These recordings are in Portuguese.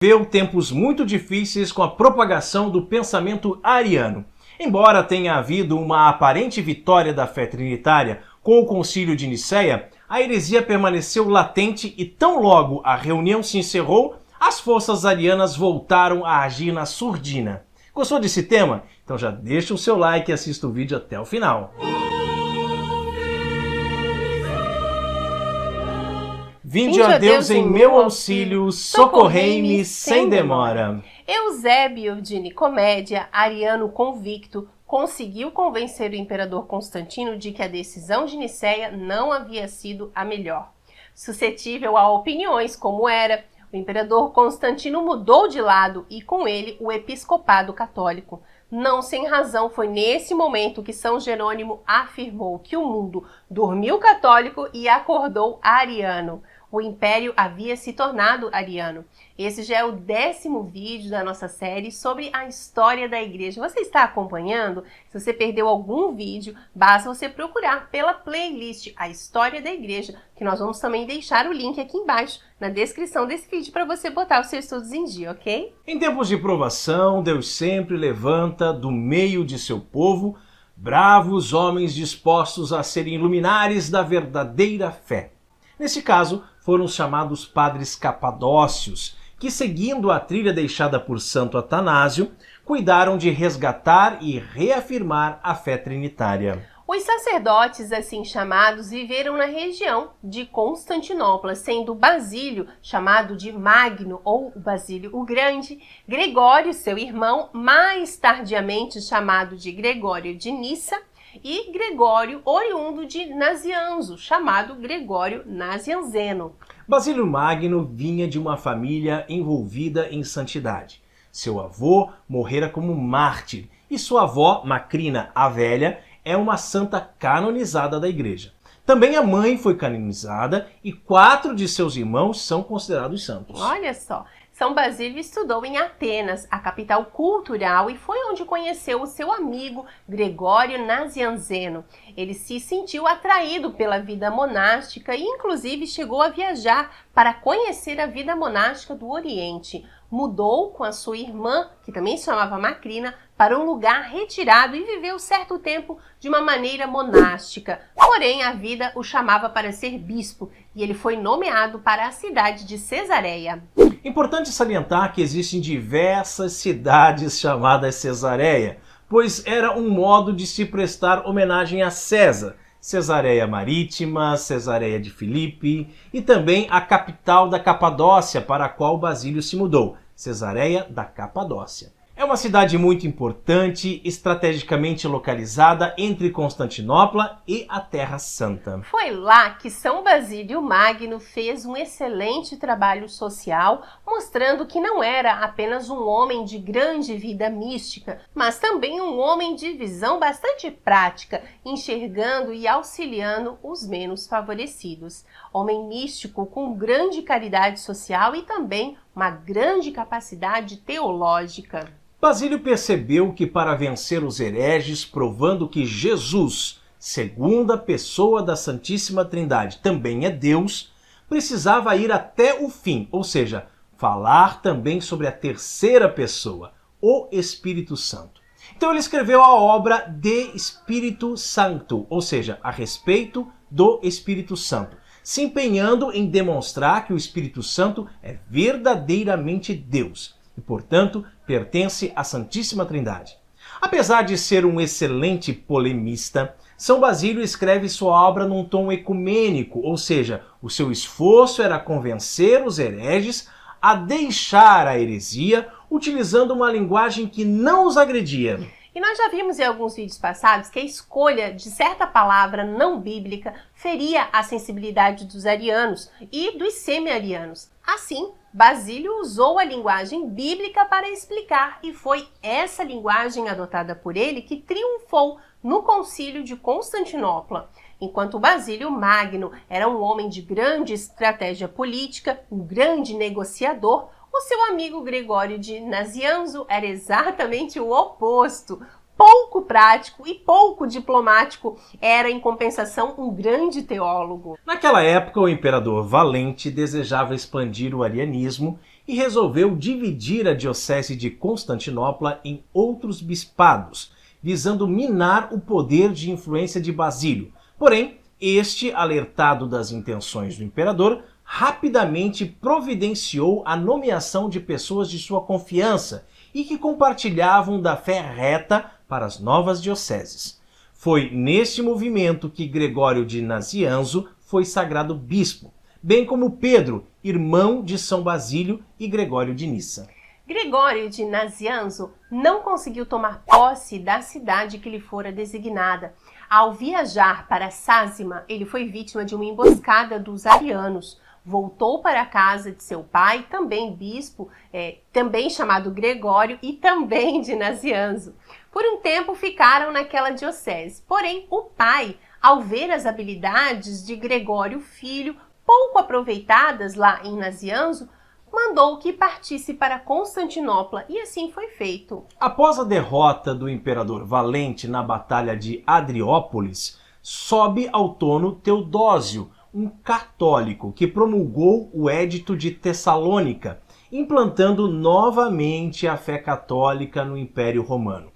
Viveu tempos muito difíceis com a propagação do pensamento ariano. Embora tenha havido uma aparente vitória da fé trinitária com o Concílio de Nicéia, a heresia permaneceu latente e tão logo a reunião se encerrou, as forças arianas voltaram a agir na surdina. Gostou desse tema? Então já deixa o seu like e assista o vídeo até o final. Vinde a Deus em meu auxílio, socorrei-me sem demora. Eusébio de Nicomédia, ariano convicto, conseguiu convencer o imperador Constantino de que a decisão de Nicéia não havia sido a melhor. Suscetível a opiniões como era, o imperador Constantino mudou de lado e com ele o episcopado católico. Não sem razão foi nesse momento que São Jerônimo afirmou que o mundo dormiu católico e acordou ariano. O império havia se tornado ariano. Esse já é o 10º vídeo da nossa série sobre a história da igreja. Você está acompanhando? Se você perdeu algum vídeo, basta você procurar pela playlist A História da Igreja, que nós vamos também deixar o link aqui embaixo na descrição desse vídeo para você botar os seus estudos em dia, ok? Em tempos de provação, Deus sempre levanta do meio de seu povo bravos homens dispostos a serem luminares da verdadeira fé. Nesse caso, foram os chamados padres capadócios, que, seguindo a trilha deixada por Santo Atanásio, cuidaram de resgatar e reafirmar a fé trinitária. Os sacerdotes, assim chamados, viveram na região de Constantinopla, sendo Basílio, chamado de Magno ou Basílio o Grande, Gregório, seu irmão, mais tardiamente chamado de Gregório de Nissa, e Gregório, oriundo de Nazianzo, chamado Gregório Nazianzeno. Basílio Magno vinha de uma família envolvida em santidade. Seu avô morrera como mártir e sua avó, Macrina a Velha, é uma santa canonizada da igreja. Também a mãe foi canonizada e 4 de seus irmãos são considerados santos. Olha só! São Basílio estudou em Atenas, a capital cultural, e foi onde conheceu o seu amigo Gregório Nazianzeno. Ele se sentiu atraído pela vida monástica e inclusive chegou a viajar para conhecer a vida monástica do Oriente. Mudou com a sua irmã, que também se chamava Macrina, para um lugar retirado e viveu certo tempo de uma maneira monástica. Porém, a vida o chamava para ser bispo e ele foi nomeado para a cidade de Cesareia. Importante salientar que existem diversas cidades chamadas Cesareia, pois era um modo de se prestar homenagem a César. Cesareia Marítima, Cesareia de Filipe e também a capital da Capadócia, para a qual Basílio se mudou, Cesareia da Capadócia. É uma cidade muito importante, estrategicamente localizada entre Constantinopla e a Terra Santa. Foi lá que São Basílio Magno fez um excelente trabalho social, mostrando que não era apenas um homem de grande vida mística, mas também um homem de visão bastante prática, enxergando e auxiliando os menos favorecidos. Homem místico com grande caridade social e também uma grande capacidade teológica. Basílio percebeu que para vencer os hereges, provando que Jesus, segunda pessoa da Santíssima Trindade, também é Deus, precisava ir até o fim, ou seja, falar também sobre a terceira pessoa, o Espírito Santo. Então ele escreveu a obra De Spiritu Sancto, ou seja, a respeito do Espírito Santo, se empenhando em demonstrar que o Espírito Santo é verdadeiramente Deus e, portanto, pertence à Santíssima Trindade. Apesar de ser um excelente polemista, São Basílio escreve sua obra num tom ecumênico, ou seja, o seu esforço era convencer os hereges a deixar a heresia, utilizando uma linguagem que não os agredia. E nós já vimos em alguns vídeos passados que a escolha de certa palavra não bíblica feria a sensibilidade dos arianos e dos semi-arianos. Assim, Basílio usou a linguagem bíblica para explicar e foi essa linguagem adotada por ele que triunfou no Concílio de Constantinopla. Enquanto Basílio Magno era um homem de grande estratégia política, um grande negociador, o seu amigo Gregório de Nazianzo era exatamente o oposto. Pouco prático e pouco diplomático, era em compensação um grande teólogo. Naquela época, o imperador Valente desejava expandir o arianismo e resolveu dividir a diocese de Constantinopla em outros bispados, visando minar o poder de influência de Basílio. Porém, este, alertado das intenções do imperador, rapidamente providenciou a nomeação de pessoas de sua confiança e que compartilhavam da fé reta para as novas dioceses. Foi neste movimento que Gregório de Nazianzo foi sagrado bispo, bem como Pedro, irmão de São Basílio, e Gregório de Nissa. Gregório de Nazianzo não conseguiu tomar posse da cidade que lhe fora designada. Ao viajar para Sásima, ele foi vítima de uma emboscada dos arianos. Voltou para a casa de seu pai, também bispo, também chamado Gregório, e também de Nazianzo. Por um tempo ficaram naquela diocese. Porém, o pai, ao ver as habilidades de Gregório filho, pouco aproveitadas lá em Nazianzo, mandou que partisse para Constantinopla, e assim foi feito. Após a derrota do imperador Valente na Batalha de Adriópolis, sobe ao trono Teodósio, um católico que promulgou o Edito de Tessalônica, implantando novamente a fé católica no Império Romano.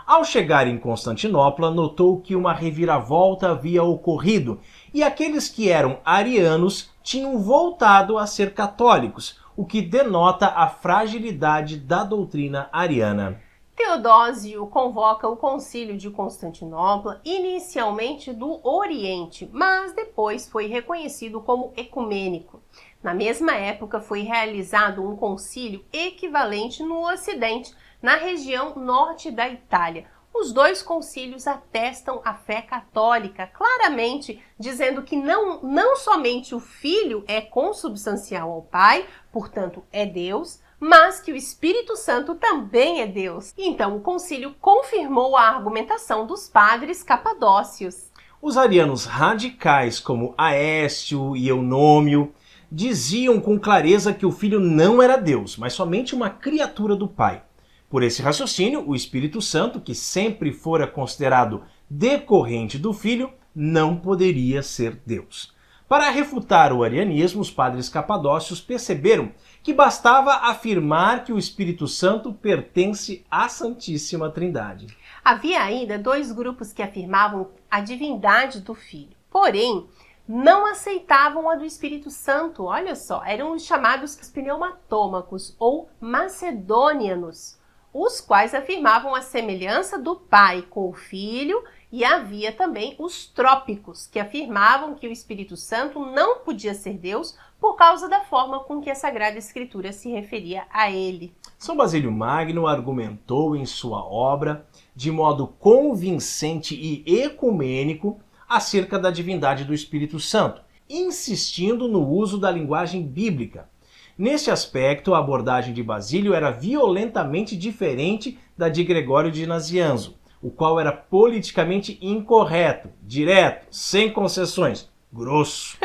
Ao chegar em Constantinopla, notou que uma reviravolta havia ocorrido e aqueles que eram arianos tinham voltado a ser católicos, o que denota a fragilidade da doutrina ariana. Teodósio convoca o Concílio de Constantinopla, inicialmente do Oriente, mas depois foi reconhecido como ecumênico. Na mesma época foi realizado um concílio equivalente no Ocidente, na região norte da Itália. Os dois concílios atestam a fé católica, claramente dizendo que não somente o Filho é consubstancial ao Pai, portanto é Deus, mas que o Espírito Santo também é Deus. Então o concílio confirmou a argumentação dos padres capadócios. Os arianos radicais, como Aécio e Eunômio, diziam com clareza que o Filho não era Deus, mas somente uma criatura do Pai. Por esse raciocínio, o Espírito Santo, que sempre fora considerado decorrente do Filho, não poderia ser Deus. Para refutar o arianismo, os padres capadócios perceberam que bastava afirmar que o Espírito Santo pertence à Santíssima Trindade. Havia ainda dois grupos que afirmavam a divindade do Filho, porém não aceitavam a do Espírito Santo. Olha só, eram os chamados pneumatômacos ou macedônianos, os quais afirmavam a semelhança do Pai com o Filho, e havia também os trópicos, que afirmavam que o Espírito Santo não podia ser Deus por causa da forma com que a Sagrada Escritura se referia a ele. São Basílio Magno argumentou em sua obra, de modo convincente e ecumênico, acerca da divindade do Espírito Santo, insistindo no uso da linguagem bíblica. Neste aspecto, a abordagem de Basílio era violentamente diferente da de Gregório de Nazianzo, o qual era politicamente incorreto, direto, sem concessões, grosso.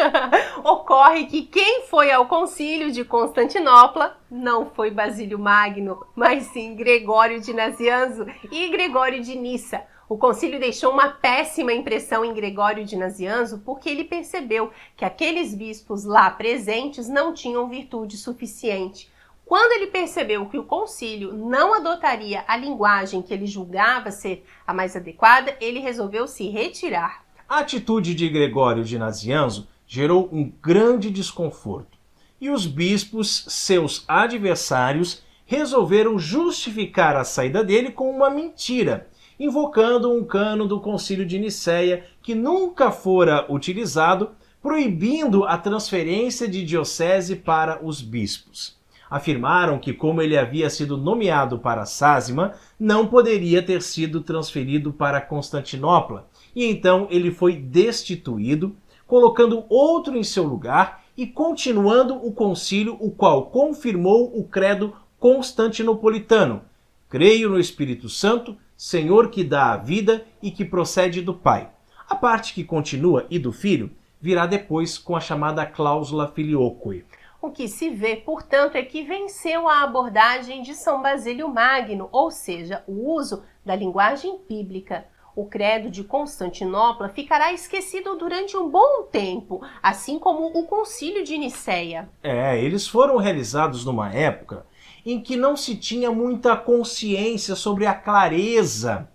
Ocorre que quem foi ao concílio de Constantinopla não foi Basílio Magno, mas sim Gregório de Nazianzo e Gregório de Nissa. O concílio deixou uma péssima impressão em Gregório de Nazianzo porque ele percebeu que aqueles bispos lá presentes não tinham virtude suficiente. Quando ele percebeu que o concílio não adotaria a linguagem que ele julgava ser a mais adequada, ele resolveu se retirar. A atitude de Gregório de Nazianzo gerou um grande desconforto, e os bispos, seus adversários, resolveram justificar a saída dele com uma mentira, invocando um cano do Concílio de Nicéia que nunca fora utilizado, proibindo a transferência de diocese para os bispos. Afirmaram que, como ele havia sido nomeado para Sásima, não poderia ter sido transferido para Constantinopla, e então ele foi destituído, colocando outro em seu lugar e continuando o concílio, o qual confirmou o credo constantinopolitano: creio no Espírito Santo, Senhor que dá a vida e que procede do Pai. A parte que continua e do Filho virá depois com a chamada cláusula filioque. O que se vê, portanto, é que venceu a abordagem de São Basílio Magno, ou seja, o uso da linguagem bíblica. O credo de Constantinopla ficará esquecido durante um bom tempo, assim como o Concílio de Nicéia. Eles foram realizados numa época em que não se tinha muita consciência sobre a clareza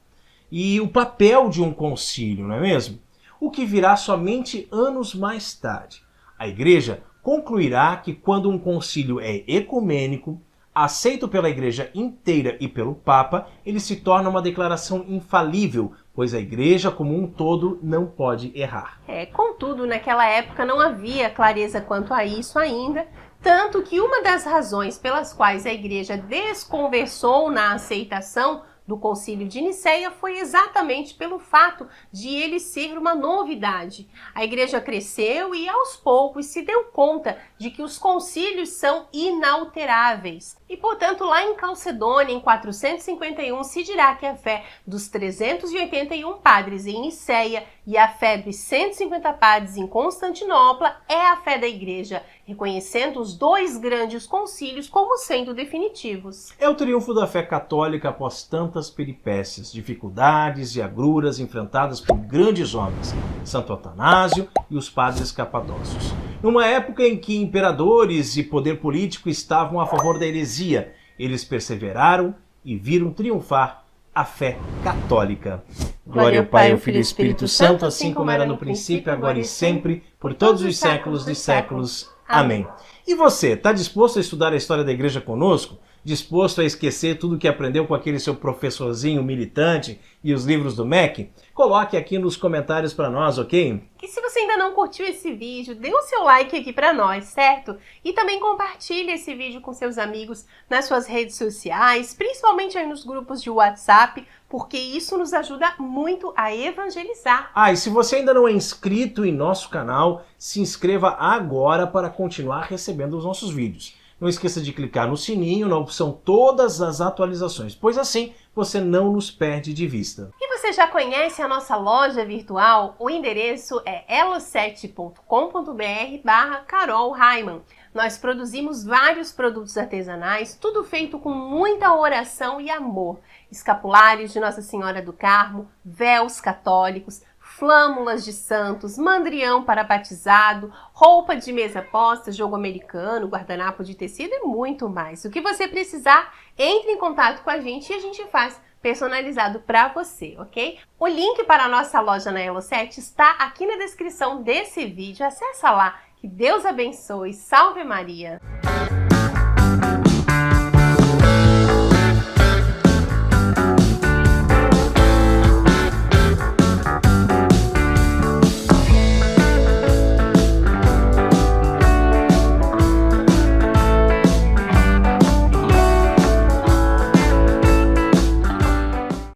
e o papel de um concílio, não é mesmo? O que virá somente anos mais tarde. A Igreja concluirá que quando um concílio é ecumênico, aceito pela Igreja inteira e pelo Papa, ele se torna uma declaração infalível, pois a Igreja como um todo não pode errar. Contudo, naquela época não havia clareza quanto a isso ainda, tanto que uma das razões pelas quais a Igreja desconversou na aceitação do Concílio de Nicéia foi exatamente pelo fato de ele ser uma novidade. A Igreja cresceu e aos poucos se deu conta de que os concílios são inalteráveis. E, portanto, lá em Calcedônia, em 451, se dirá que a fé dos 381 padres em Nicéia e a fé dos 150 padres em Constantinopla é a fé da Igreja, reconhecendo os dois grandes concílios como sendo definitivos. É o triunfo da fé católica após tantas peripécias, dificuldades e agruras enfrentadas por grandes homens, Santo Atanásio e os padres capadócios. Numa época em que imperadores e poder político estavam a favor da heresia, eles perseveraram e viram triunfar a fé católica. Glória ao Pai, ao Filho e ao Espírito Santo, assim como era no princípio, agora e sempre, por todos os séculos dos séculos. Amém. E você, está disposto a estudar a história da Igreja conosco? Disposto a esquecer tudo que aprendeu com aquele seu professorzinho militante e os livros do MEC? Coloque aqui nos comentários para nós, ok? E se você ainda não curtiu esse vídeo, dê o seu like aqui para nós, certo? E também compartilhe esse vídeo com seus amigos nas suas redes sociais, principalmente aí nos grupos de WhatsApp, porque isso nos ajuda muito a evangelizar. E se você ainda não é inscrito em nosso canal, se inscreva agora para continuar recebendo os nossos vídeos. Não esqueça de clicar no sininho, na opção Todas as atualizações, pois assim você não nos perde de vista. E você já conhece a nossa loja virtual? O endereço é elo7.com.br/Carol Raimann. Nós produzimos vários produtos artesanais, tudo feito com muita oração e amor. Escapulários de Nossa Senhora do Carmo, véus católicos, flâmulas de santos, mandrião para batizado, roupa de mesa posta, jogo americano, guardanapo de tecido e muito mais. O que você precisar, entre em contato com a gente e a gente faz personalizado para você, ok? O link para a nossa loja na Elo7 está aqui na descrição desse vídeo. Acessa lá. Que Deus abençoe. Salve Maria!